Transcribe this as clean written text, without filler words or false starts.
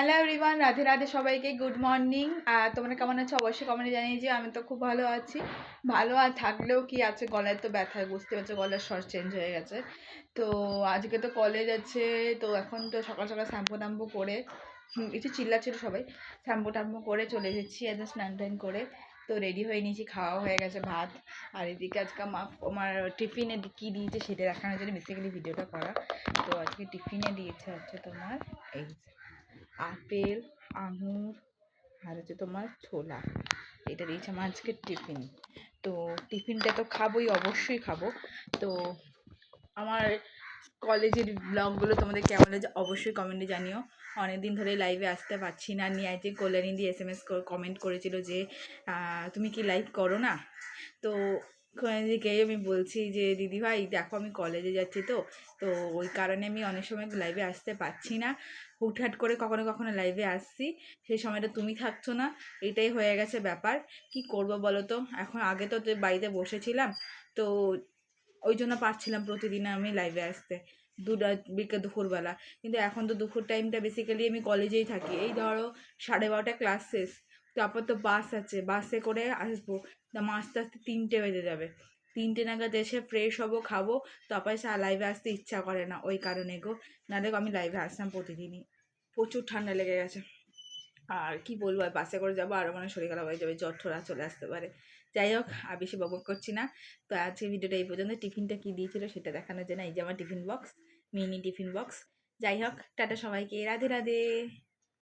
Hello everyone, Radhe Radhe সবাইকে, good morning. আর তোমরা কেমন আছো অবশ্যই কমেন্টে জানিয়ে যে আমি তো খুব ভালো আছি। ভালো আর থাকলেও কি আছে, গলায় তো ব্যথা, বুঝতে পারছো, গলার স্বর চেঞ্জ হয়ে গেছে। তো আজকে তো কলেজ আছে, তো এখন তো সকাল সকাল শ্যাম্পু ট্যাম্পু করে একটু চিল্লাচ্ছিল সবাই, শ্যাম্পু ট্যাম্পু করে চলে এসেছি, একদম স্নান টান করে তো রেডি হয়ে নিয়েছি, খাওয়া হয়ে গেছে ভাত। আর এদিকে আজকে আমার টিফিনে কী দিয়েছে সেটা দেখানোর জন্য বেসিক্যালি ভিডিওটা করা। তো আজকে টিফিনে দিয়েছে হচ্ছে তোমার এই আপেল, আঙুর আর হচ্ছে তোমার ছোলা, এটা দিয়েছে আমার আজকের টিফিন। তো টিফিনটা তো খাবোই, অবশ্যই খাবো। তো আমার কলেজের ব্লগগুলো তোমাদের কেমন লাগে অবশ্যই কমেন্টে জানিও। অনেকদিন ধরে লাইভে আসতে পারছি না, নিয়ে যে কল্যাণী দিয়ে SMS কমেন্ট করেছিল যে তুমি কি লাইভ করো না। তো দিকেই আমি বলছি যে দিদিভাই দেখো আমি কলেজে যাচ্ছি, তো তো ওই কারণে আমি অনেক সময় লাইভে আসতে পারছি না, হুটহাট করে কখনো কখনো লাইভে আসছি, সেই সময়টা তুমি থাকছো না, এটাই হয়ে গেছে ব্যাপার। কি করব বলো তো, এখন আগে তো বাড়িতে বসেছিলাম, তো ওই জন্য পারছিলাম প্রতিদিন আমি লাইভে আসতে দুপুরবেলা। কিন্তু এখন তো দুপুর টাইমটা বেসিক্যালি আমি কলেজেই থাকি, এই ধরো 12:30 ক্লাস শেষ, তারপর তো বাস আছে, বাসে করে আসবো, আস্তে আস্তে 3টে বেজে যাবে। 3টে নাগাদ এসে ফ্রেশ হবো, খাবো, তারপরে লাইভে আসতে ইচ্ছা করে না, ওই কারণে গো। নাহলে আমি লাইভে আসতাম প্রতিদিনই। প্রচুর ঠান্ডা লেগে গেছে, আর কি বলবো, আর বাসে করে যাবো, আরও মানে শরীর খারাপ হয়ে যাবে, জ্বর ঠোরা চলে আসতে পারে। যাই হোক, আর বেশি বকবক করছি না। তো আজকে ভিডিওটা এই পর্যন্ত। টিফিনটা কি দিয়েছিল সেটা দেখানোর জন্য এই যে আমার tiffin box, mini tiffin box. যাই হোক, টাটা সবাইকে, রাধে রাধে।